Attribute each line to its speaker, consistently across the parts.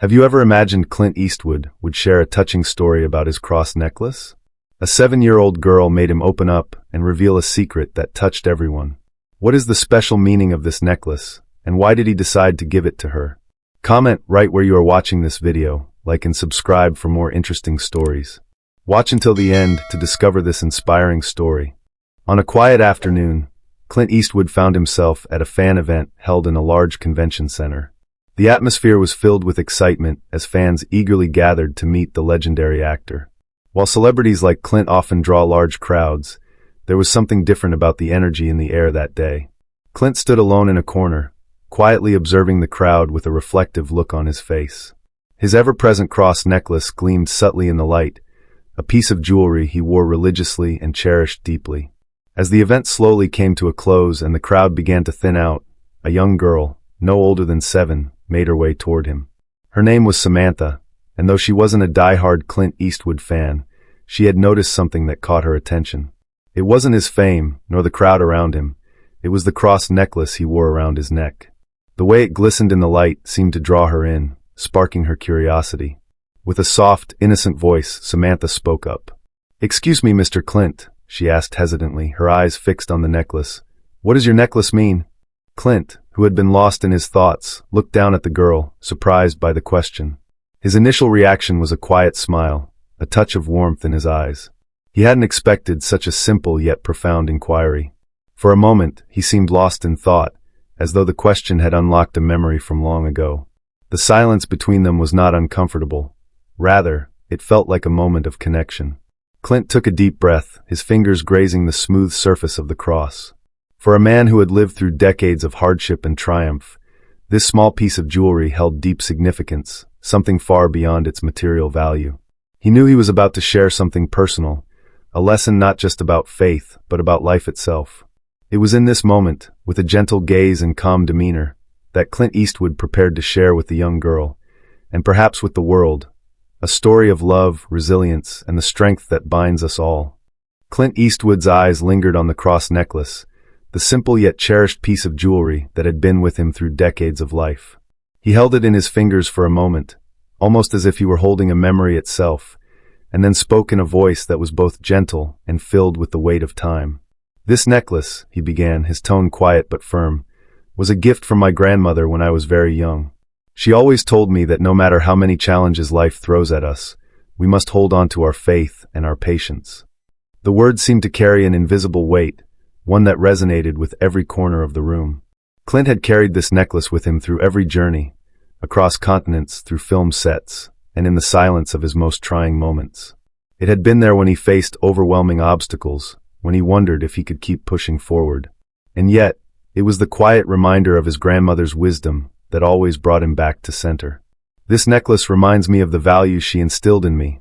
Speaker 1: Have you ever imagined Clint Eastwood would share a touching story about his cross necklace? A 7-year-old girl made him open up and reveal a secret that touched everyone. What is the special meaning of this necklace, and why did he decide to give it to her? Comment right where you are watching this video, like and subscribe for more interesting stories. Watch until the end to discover this inspiring story. On a quiet afternoon, Clint Eastwood found himself at a fan event held in a large convention center. The atmosphere was filled with excitement as fans eagerly gathered to meet the legendary actor. While celebrities like Clint often draw large crowds, there was something different about the energy in the air that day. Clint stood alone in a corner, quietly observing the crowd with a reflective look on his face. His ever-present cross necklace gleamed subtly in the light, a piece of jewelry he wore religiously and cherished deeply. As the event slowly came to a close and the crowd began to thin out, a young girl, no older than 7, made her way toward him. Her name was Samantha, and though she wasn't a die-hard Clint Eastwood fan, she had noticed something that caught her attention. It wasn't his fame, nor the crowd around him. It was the cross necklace he wore around his neck. The way it glistened in the light seemed to draw her in, sparking her curiosity. With a soft, innocent voice, Samantha spoke up. "Excuse me, Mr. Clint," she asked hesitantly, her eyes fixed on the necklace. "What does your necklace mean?" Clint, who had been lost in his thoughts, looked down at the girl, surprised by the question. His initial reaction was a quiet smile, a touch of warmth in his eyes. He hadn't expected such a simple yet profound inquiry. For a moment, he seemed lost in thought, as though the question had unlocked a memory from long ago. The silence between them was not uncomfortable. Rather, it felt like a moment of connection. Clint took a deep breath, his fingers grazing the smooth surface of the cross. For a man who had lived through decades of hardship and triumph, this small piece of jewelry held deep significance, something far beyond its material value. He knew he was about to share something personal, a lesson not just about faith, but about life itself. It was in this moment, with a gentle gaze and calm demeanor, that Clint Eastwood prepared to share with the young girl, and perhaps with the world, a story of love, resilience, and the strength that binds us all. Clint Eastwood's eyes lingered on the cross necklace, the simple yet cherished piece of jewelry that had been with him through decades of life. He held it in his fingers for a moment, almost as if he were holding a memory itself, and then spoke in a voice that was both gentle and filled with the weight of time. "This necklace," he began, his tone quiet but firm, "was a gift from my grandmother when I was very young. She always told me that no matter how many challenges life throws at us, we must hold on to our faith and our patience." The words seemed to carry an invisible weight, one that resonated with every corner of the room. Clint had carried this necklace with him through every journey, across continents, through film sets, and in the silence of his most trying moments. It had been there when he faced overwhelming obstacles, when he wondered if he could keep pushing forward. And yet, it was the quiet reminder of his grandmother's wisdom that always brought him back to center. "This necklace reminds me of the values she instilled in me,"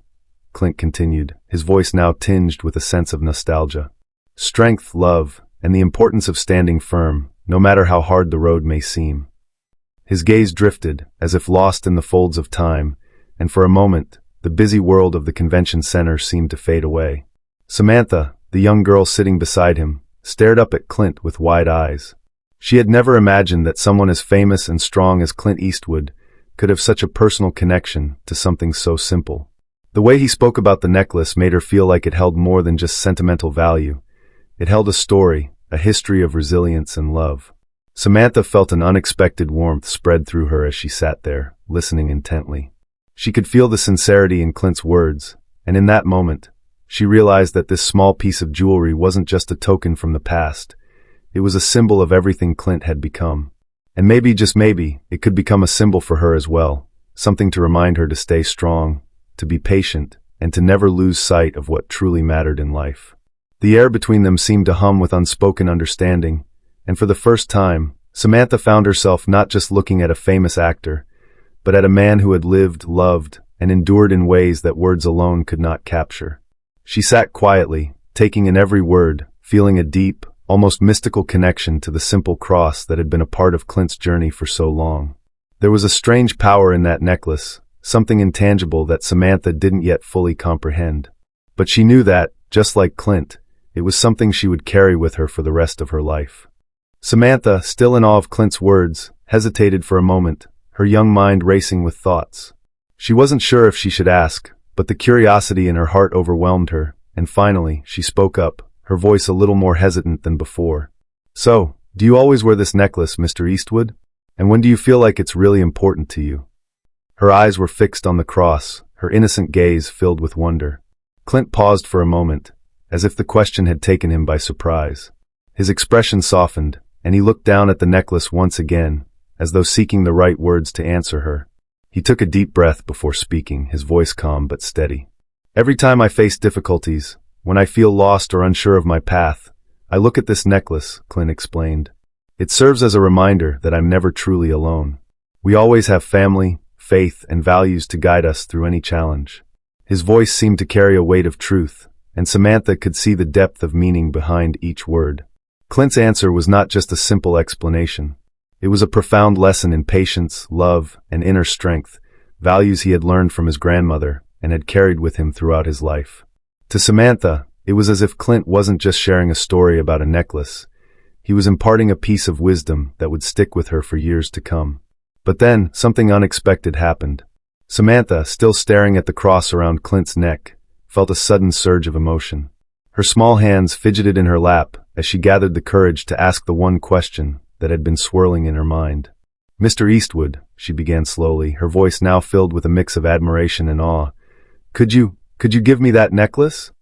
Speaker 1: Clint continued, his voice now tinged with a sense of nostalgia. "Strength, love, and the importance of standing firm, no matter how hard the road may seem." His gaze drifted, as if lost in the folds of time, and for a moment, the busy world of the convention center seemed to fade away. Samantha, the young girl sitting beside him, stared up at Clint with wide eyes. She had never imagined that someone as famous and strong as Clint Eastwood could have such a personal connection to something so simple. The way he spoke about the necklace made her feel like it held more than just sentimental value. It held a story, a history of resilience and love. Samantha felt an unexpected warmth spread through her as she sat there, listening intently. She could feel the sincerity in Clint's words, and in that moment, she realized that this small piece of jewelry wasn't just a token from the past. It was a symbol of everything Clint had become. And maybe, just maybe, it could become a symbol for her as well, something to remind her to stay strong, to be patient, and to never lose sight of what truly mattered in life. The air between them seemed to hum with unspoken understanding, and for the first time, Samantha found herself not just looking at a famous actor, but at a man who had lived, loved, and endured in ways that words alone could not capture. She sat quietly, taking in every word, feeling a deep, almost mystical connection to the simple cross that had been a part of Clint's journey for so long. There was a strange power in that necklace, something intangible that Samantha didn't yet fully comprehend. But she knew that, just like Clint, it was something she would carry with her for the rest of her life. Samantha, still in awe of Clint's words, hesitated for a moment, her young mind racing with thoughts. She wasn't sure if she should ask, but the curiosity in her heart overwhelmed her, and finally, she spoke up, her voice a little more hesitant than before. "So, do you always wear this necklace, Mr. Eastwood? And when do you feel like it's really important to you?" Her eyes were fixed on the cross, her innocent gaze filled with wonder. Clint paused for a moment, as if the question had taken him by surprise. His expression softened, and he looked down at the necklace once again, as though seeking the right words to answer her. He took a deep breath before speaking, his voice calm but steady. "Every time I face difficulties, when I feel lost or unsure of my path, I look at this necklace," Clint explained. "It serves as a reminder that I'm never truly alone. We always have family, faith, and values to guide us through any challenge." His voice seemed to carry a weight of truth, and Samantha could see the depth of meaning behind each word. Clint's answer was not just a simple explanation. It was a profound lesson in patience, love, and inner strength, values he had learned from his grandmother and had carried with him throughout his life. To Samantha, it was as if Clint wasn't just sharing a story about a necklace. He was imparting a piece of wisdom that would stick with her for years to come. But then, something unexpected happened. Samantha, still staring at the cross around Clint's neck, felt a sudden surge of emotion. Her small hands fidgeted in her lap as she gathered the courage to ask the one question that had been swirling in her mind. "Mr. Eastwood," she began slowly, her voice now filled with a mix of admiration and awe, Could you give me that necklace?"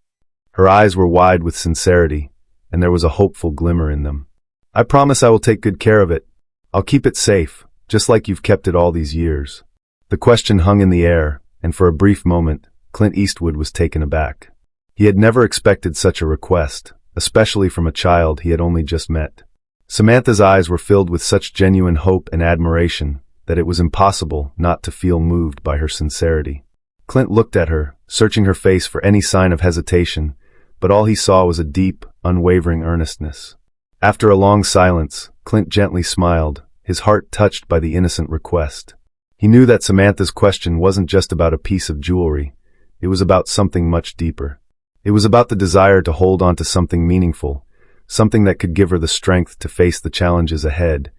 Speaker 1: Her eyes were wide with sincerity, and there was a hopeful glimmer in them. "I promise I will take good care of it. I'll keep it safe, just like you've kept it all these years." The question hung in the air, and for a brief moment, Clint Eastwood was taken aback. He had never expected such a request, especially from a child he had only just met. Samantha's eyes were filled with such genuine hope and admiration that it was impossible not to feel moved by her sincerity. Clint looked at her, searching her face for any sign of hesitation, but all he saw was a deep, unwavering earnestness. After a long silence, Clint gently smiled, his heart touched by the innocent request. He knew that Samantha's question wasn't just about a piece of jewelry, it was about something much deeper. It was about the desire to hold on to something meaningful, something that could give her the strength to face the challenges ahead,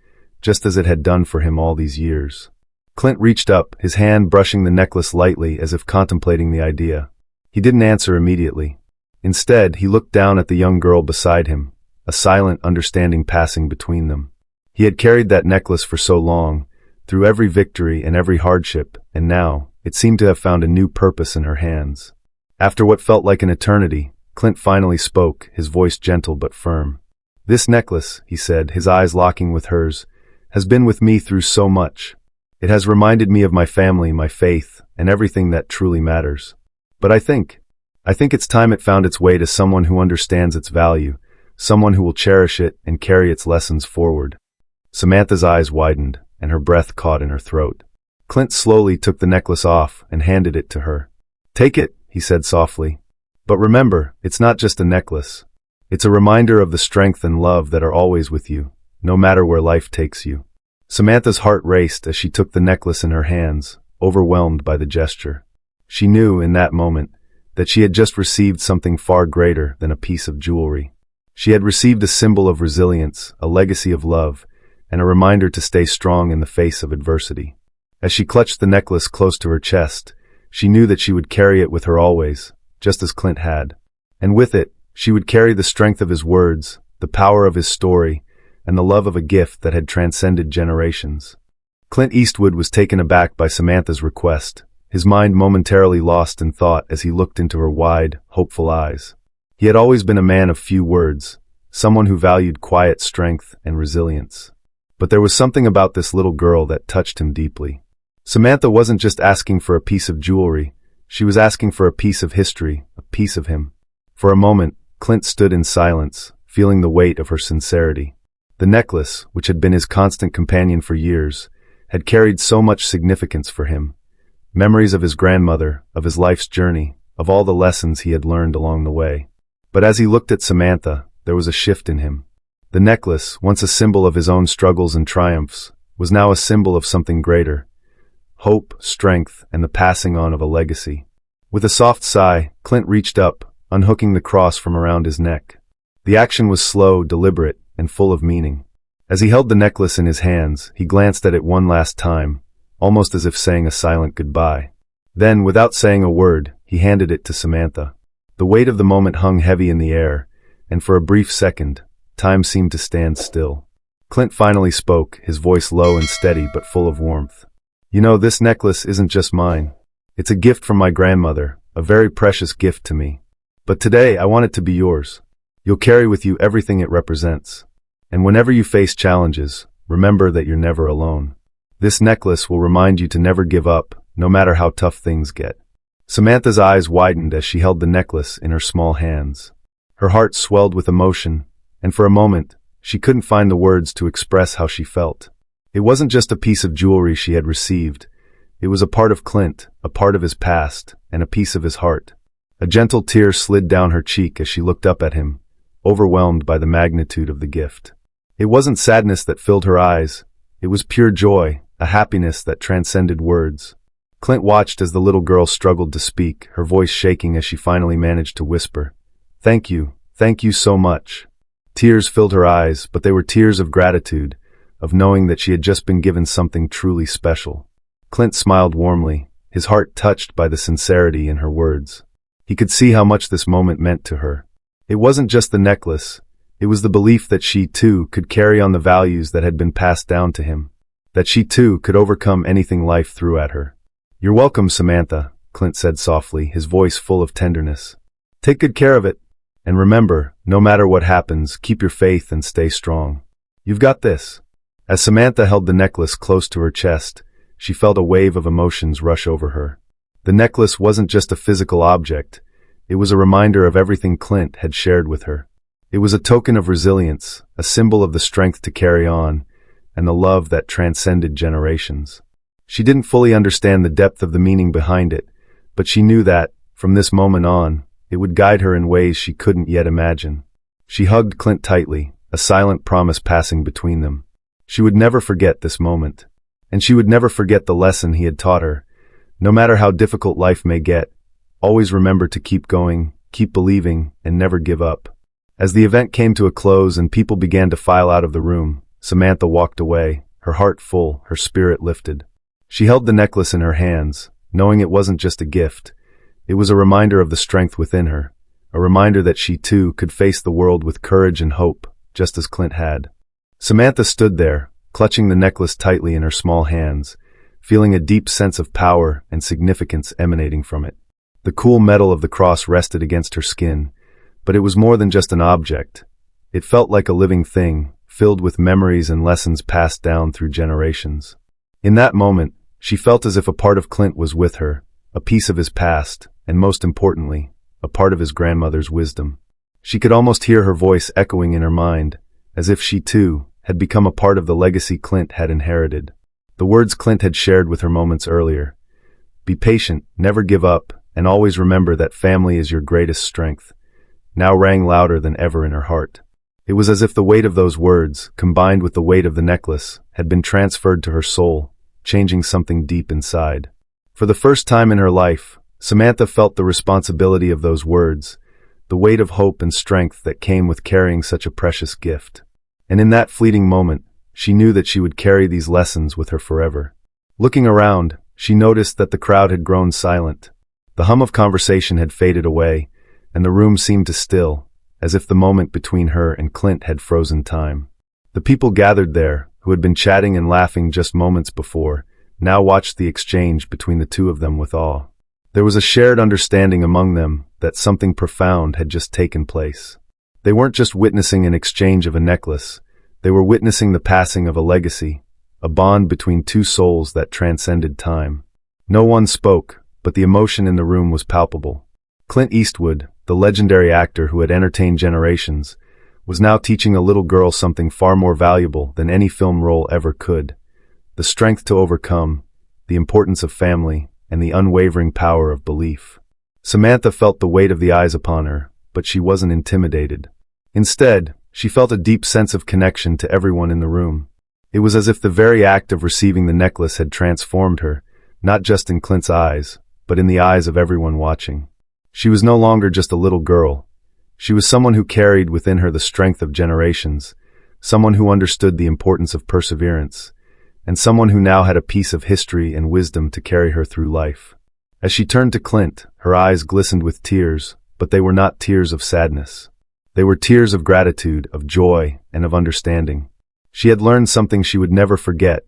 Speaker 1: just as it had done for him all these years. Clint reached up, his hand brushing the necklace lightly as if contemplating the idea. He didn't answer immediately. Instead, he looked down at the young girl beside him, a silent understanding passing between them. He had carried that necklace for so long, through every victory and every hardship, and now, it seemed to have found a new purpose in her hands. After what felt like an eternity, Clint finally spoke, his voice gentle but firm. "This necklace," he said, his eyes locking with hers, "has been with me through so much. It has reminded me of my family, my faith, and everything that truly matters. But I think it's time it found its way to someone who understands its value, someone who will cherish it and carry its lessons forward." Samantha's eyes widened, and her breath caught in her throat. Clint slowly took the necklace off and handed it to her. "Take it," he said softly. "But remember, it's not just a necklace. It's a reminder of the strength and love that are always with you, no matter where life takes you." Samantha's heart raced as she took the necklace in her hands, overwhelmed by the gesture. She knew, in that moment, that she had just received something far greater than a piece of jewelry. She had received a symbol of resilience, a legacy of love, and a reminder to stay strong in the face of adversity. As she clutched the necklace close to her chest, she knew that she would carry it with her always, just as Clint had. And with it, she would carry the strength of his words, the power of his story, and the love of a gift that had transcended generations. Clint Eastwood was taken aback by Samantha's request, his mind momentarily lost in thought as he looked into her wide, hopeful eyes. He had always been a man of few words, someone who valued quiet strength and resilience. But there was something about this little girl that touched him deeply. Samantha wasn't just asking for a piece of jewelry, she was asking for a piece of history, a piece of him. For a moment, Clint stood in silence, feeling the weight of her sincerity. The necklace, which had been his constant companion for years, had carried so much significance for him. Memories of his grandmother, of his life's journey, of all the lessons he had learned along the way. But as he looked at Samantha, there was a shift in him. The necklace, once a symbol of his own struggles and triumphs, was now a symbol of something greater. Hope, strength, and the passing on of a legacy. With a soft sigh, Clint reached up, unhooking the cross from around his neck. The action was slow, deliberate, and full of meaning. As he held the necklace in his hands, he glanced at it one last time, almost as if saying a silent goodbye. Then, without saying a word, he handed it to Samantha. The weight of the moment hung heavy in the air, and for a brief second, time seemed to stand still. Clint finally spoke, his voice low and steady but full of warmth. "You know, this necklace isn't just mine. It's a gift from my grandmother, a very precious gift to me. But today, I want it to be yours. You'll carry with you everything it represents. And whenever you face challenges, remember that you're never alone. This necklace will remind you to never give up, no matter how tough things get." Samantha's eyes widened as she held the necklace in her small hands. Her heart swelled with emotion, and for a moment, she couldn't find the words to express how she felt. It wasn't just a piece of jewelry she had received. It was a part of Clint, a part of his past, and a piece of his heart. A gentle tear slid down her cheek as she looked up at him, overwhelmed by the magnitude of the gift. It wasn't sadness that filled her eyes. It was pure joy, a happiness that transcended words. Clint watched as the little girl struggled to speak, her voice shaking as she finally managed to whisper, thank you so much." Tears filled her eyes, but they were tears of gratitude, of knowing that she had just been given something truly special. Clint smiled warmly, his heart touched by the sincerity in her words. He could see how much this moment meant to her. It wasn't just the necklace, it was the belief that she, too, could carry on the values that had been passed down to him, that she, too, could overcome anything life threw at her. "You're welcome, Samantha," Clint said softly, his voice full of tenderness. "Take good care of it. And remember, no matter what happens, keep your faith and stay strong. You've got this." As Samantha held the necklace close to her chest, she felt a wave of emotions rush over her. The necklace wasn't just a physical object, it was a reminder of everything Clint had shared with her. It was a token of resilience, a symbol of the strength to carry on, and the love that transcended generations. She didn't fully understand the depth of the meaning behind it, but she knew that, from this moment on, it would guide her in ways she couldn't yet imagine. She hugged Clint tightly, a silent promise passing between them. She would never forget this moment. And she would never forget the lesson he had taught her. No matter how difficult life may get, always remember to keep going, keep believing, and never give up. As the event came to a close and people began to file out of the room, Samantha walked away, her heart full, her spirit lifted. She held the necklace in her hands, knowing it wasn't just a gift. It was a reminder of the strength within her, a reminder that she too could face the world with courage and hope, just as Clint had. Samantha stood there, clutching the necklace tightly in her small hands, feeling a deep sense of power and significance emanating from it. The cool metal of the cross rested against her skin, but it was more than just an object. It felt like a living thing, filled with memories and lessons passed down through generations. In that moment, she felt as if a part of Clint was with her, a piece of his past, and most importantly, a part of his grandmother's wisdom. She could almost hear her voice echoing in her mind, as if she too had become a part of the legacy Clint had inherited. The words Clint had shared with her moments earlier, "Be patient, never give up, and always remember that family is your greatest strength," now rang louder than ever in her heart. It was as if the weight of those words, combined with the weight of the necklace, had been transferred to her soul, changing something deep inside. For the first time in her life, Samantha felt the responsibility of those words, the weight of hope and strength that came with carrying such a precious gift. And in that fleeting moment, she knew that she would carry these lessons with her forever. Looking around, she noticed that the crowd had grown silent. The hum of conversation had faded away, and the room seemed to still, as if the moment between her and Clint had frozen time. The people gathered there, who had been chatting and laughing just moments before, now watched the exchange between the two of them with awe. There was a shared understanding among them that something profound had just taken place. They weren't just witnessing an exchange of a necklace, they were witnessing the passing of a legacy, a bond between two souls that transcended time. No one spoke, but the emotion in the room was palpable. Clint Eastwood, the legendary actor who had entertained generations, was now teaching a little girl something far more valuable than any film role ever could: the strength to overcome, the importance of family, and the unwavering power of belief. Samantha felt the weight of the eyes upon her, but she wasn't intimidated. Instead, she felt a deep sense of connection to everyone in the room. It was as if the very act of receiving the necklace had transformed her, not just in Clint's eyes, but in the eyes of everyone watching. She was no longer just a little girl. She was someone who carried within her the strength of generations, someone who understood the importance of perseverance, and someone who now had a piece of history and wisdom to carry her through life. As she turned to Clint, her eyes glistened with tears, but they were not tears of sadness. They were tears of gratitude, of joy, and of understanding. She had learned something she would never forget,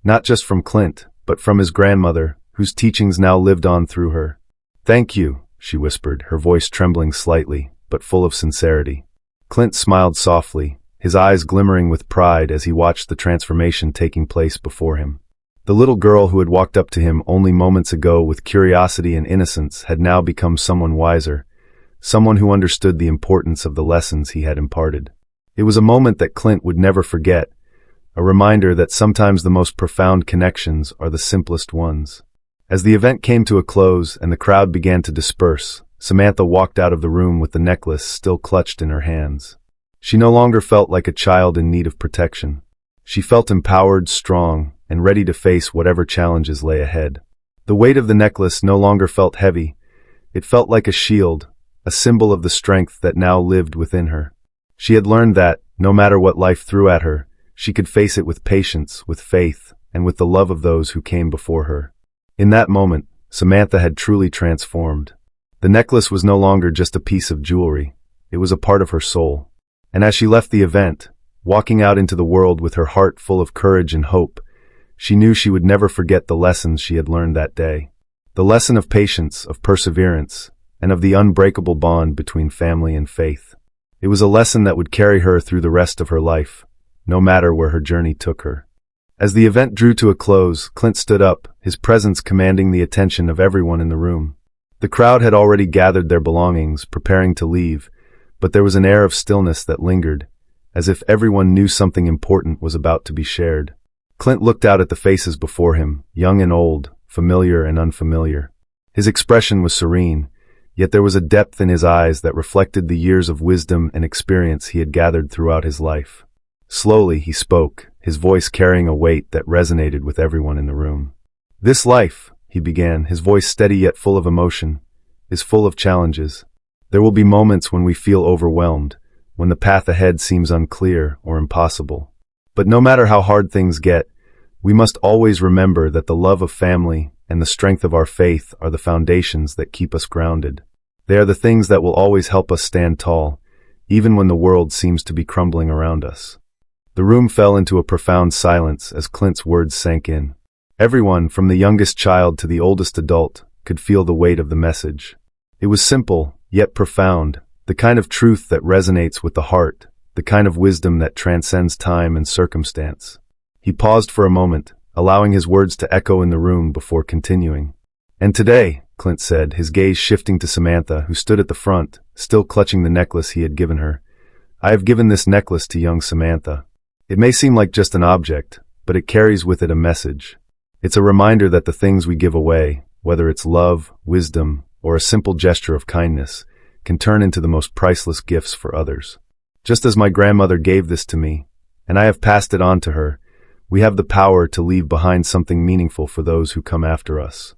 Speaker 1: not just from Clint, but from his grandmother, whose teachings now lived on through her. "Thank you," she whispered, her voice trembling slightly, but full of sincerity. Clint smiled softly, his eyes glimmering with pride as he watched the transformation taking place before him. The little girl who had walked up to him only moments ago with curiosity and innocence had now become someone wiser, someone who understood the importance of the lessons he had imparted. It was a moment that Clint would never forget, a reminder that sometimes the most profound connections are the simplest ones. As the event came to a close and the crowd began to disperse, Samantha walked out of the room with the necklace still clutched in her hands. She no longer felt like a child in need of protection. She felt empowered, strong, and ready to face whatever challenges lay ahead. The weight of the necklace no longer felt heavy. It felt like a shield, a symbol of the strength that now lived within her. She had learned that, no matter what life threw at her, she could face it with patience, with faith, and with the love of those who came before her. In that moment, Samantha had truly transformed. The necklace was no longer just a piece of jewelry. It was a part of her soul. And as she left the event, walking out into the world with her heart full of courage and hope, she knew she would never forget the lessons she had learned that day. The lesson of patience, of perseverance, and of the unbreakable bond between family and faith. It was a lesson that would carry her through the rest of her life, no matter where her journey took her. As the event drew to a close, Clint stood up, his presence commanding the attention of everyone in the room. The crowd had already gathered their belongings, preparing to leave, but there was an air of stillness that lingered, as if everyone knew something important was about to be shared. Clint looked out at the faces before him, young and old, familiar and unfamiliar. His expression was serene, yet there was a depth in his eyes that reflected the years of wisdom and experience he had gathered throughout his life. Slowly he spoke, his voice carrying a weight that resonated with everyone in the room. "This life," he began, his voice steady yet full of emotion, "is full of challenges. There will be moments when we feel overwhelmed, when the path ahead seems unclear or impossible. But no matter how hard things get, we must always remember that the love of family and the strength of our faith are the foundations that keep us grounded. They are the things that will always help us stand tall, even when the world seems to be crumbling around us." The room fell into a profound silence as Clint's words sank in. Everyone, from the youngest child to the oldest adult, could feel the weight of the message. It was simple, yet profound, the kind of truth that resonates with the heart, the kind of wisdom that transcends time and circumstance. He paused for a moment, allowing his words to echo in the room before continuing. "And today," Clint said, his gaze shifting to Samantha, who stood at the front, still clutching the necklace he had given her, "I have given this necklace to young Samantha. It may seem like just an object, but it carries with it a message. It's a reminder that the things we give away, whether it's love, wisdom, or a simple gesture of kindness, can turn into the most priceless gifts for others. Just as my grandmother gave this to me, and I have passed it on to her, we have the power to leave behind something meaningful for those who come after us."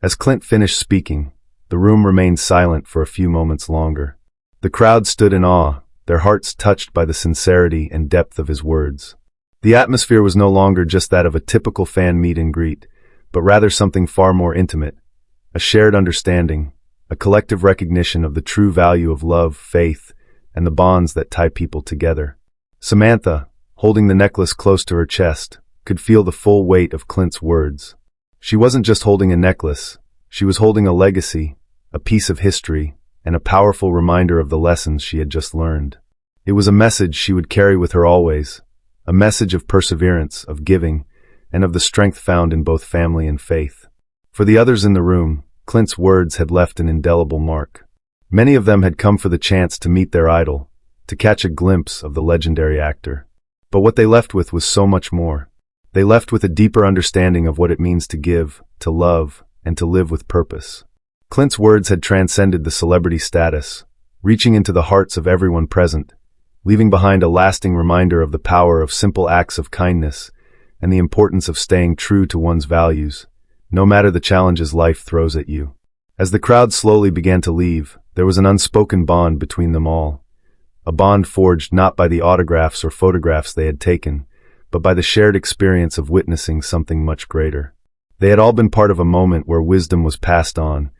Speaker 1: As Clint finished speaking, the room remained silent for a few moments longer. The crowd stood in awe, their hearts touched by the sincerity and depth of his words. The atmosphere was no longer just that of a typical fan meet and greet, but rather something far more intimate, a shared understanding, a collective recognition of the true value of love, faith, and the bonds that tie people together. Samantha, holding the necklace close to her chest, could feel the full weight of Clint's words. She wasn't just holding a necklace, she was holding a legacy, a piece of history, and a powerful reminder of the lessons she had just learned. It was a message she would carry with her always, a message of perseverance, of giving, and of the strength found in both family and faith. For the others in the room, Clint's words had left an indelible mark. Many of them had come for the chance to meet their idol, to catch a glimpse of the legendary actor. But what they left with was so much more. They left with a deeper understanding of what it means to give, to love, and to live with purpose. Clint's words had transcended the celebrity status, reaching into the hearts of everyone present, leaving behind a lasting reminder of the power of simple acts of kindness and the importance of staying true to one's values, no matter the challenges life throws at you. As the crowd slowly began to leave, there was an unspoken bond between them all, a bond forged not by the autographs or photographs they had taken, but by the shared experience of witnessing something much greater. They had all been part of a moment where wisdom was passed on,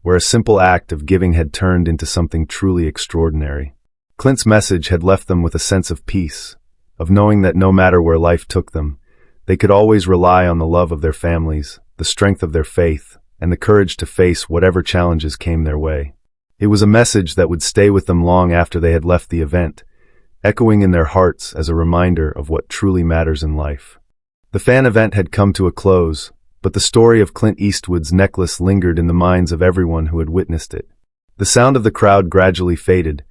Speaker 1: where a simple act of giving had turned into something truly extraordinary. Clint's message had left them with a sense of peace, of knowing that no matter where life took them, they could always rely on the love of their families, the strength of their faith, and the courage to face whatever challenges came their way. It was a message that would stay with them long after they had left the event, echoing in their hearts as a reminder of what truly matters in life. The fan event had come to a close, but the story of Clint Eastwood's necklace lingered in the minds of everyone who had witnessed it. The sound of the crowd gradually faded,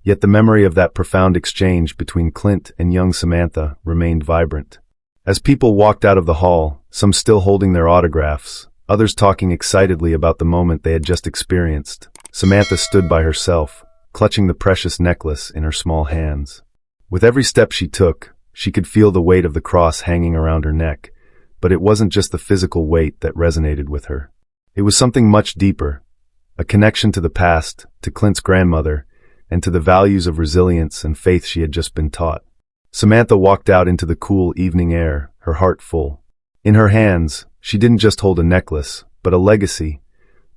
Speaker 1: yet the memory of that profound exchange between Clint and young Samantha remained vibrant. As people walked out of the hall, some still holding their autographs, others talking excitedly about the moment they had just experienced, Samantha stood by herself, clutching the precious necklace in her small hands. With every step she took, she could feel the weight of the cross hanging around her neck, but it wasn't just the physical weight that resonated with her. It was something much deeper, a connection to the past, to Clint's grandmother, and to the values of resilience and faith she had just been taught. Samantha walked out into the cool evening air, her heart full. In her hands, she didn't just hold a necklace, but a legacy,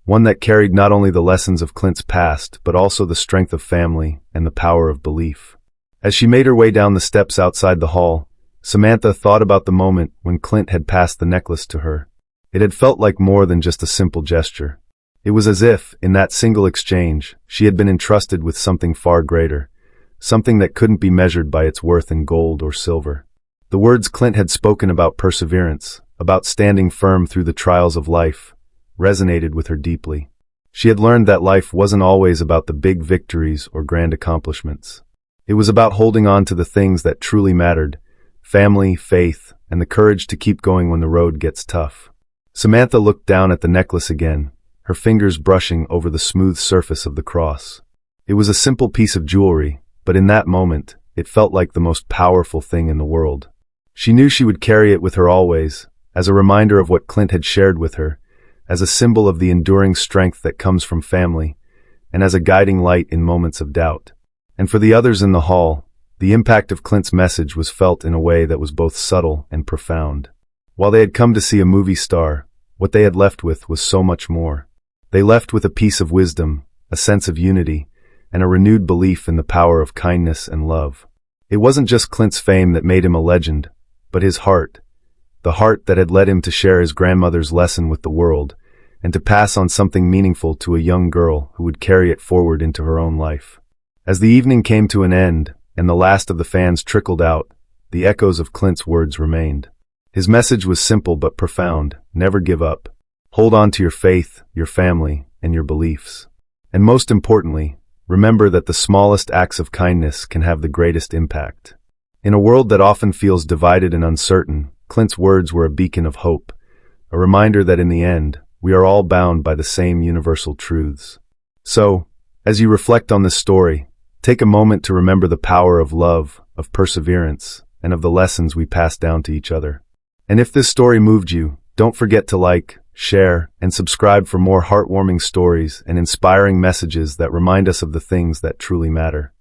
Speaker 1: one that carried not only the lessons of Clint's past, but also the strength of family and the power of belief. As she made her way down the steps outside the hall, Samantha thought about the moment when Clint had passed the necklace to her. It had felt like more than just a simple gesture. It was as if, in that single exchange, she had been entrusted with something far greater, something that couldn't be measured by its worth in gold or silver. The words Clint had spoken about perseverance, about standing firm through the trials of life, resonated with her deeply. She had learned that life wasn't always about the big victories or grand accomplishments. It was about holding on to the things that truly mattered: family, faith, and the courage to keep going when the road gets tough. Samantha looked down at the necklace again, her fingers brushing over the smooth surface of the cross. It was a simple piece of jewelry, but in that moment, it felt like the most powerful thing in the world. She knew she would carry it with her always, as a reminder of what Clint had shared with her, as a symbol of the enduring strength that comes from family, and as a guiding light in moments of doubt. And for the others in the hall, the impact of Clint's message was felt in a way that was both subtle and profound. While they had come to see a movie star, what they had left with was so much more. They left with a piece of wisdom, a sense of unity, and a renewed belief in the power of kindness and love. It wasn't just Clint's fame that made him a legend, but his heart, the heart that had led him to share his grandmother's lesson with the world, and to pass on something meaningful to a young girl who would carry it forward into her own life. As the evening came to an end, and the last of the fans trickled out, the echoes of Clint's words remained. His message was simple but profound: never give up. Hold on to your faith, your family, and your beliefs. And most importantly, remember that the smallest acts of kindness can have the greatest impact. In a world that often feels divided and uncertain, Clint's words were a beacon of hope, a reminder that in the end, we are all bound by the same universal truths. So, as you reflect on this story, take a moment to remember the power of love, of perseverance, and of the lessons we pass down to each other. And if this story moved you, don't forget to like, share, and subscribe for more heartwarming stories and inspiring messages that remind us of the things that truly matter.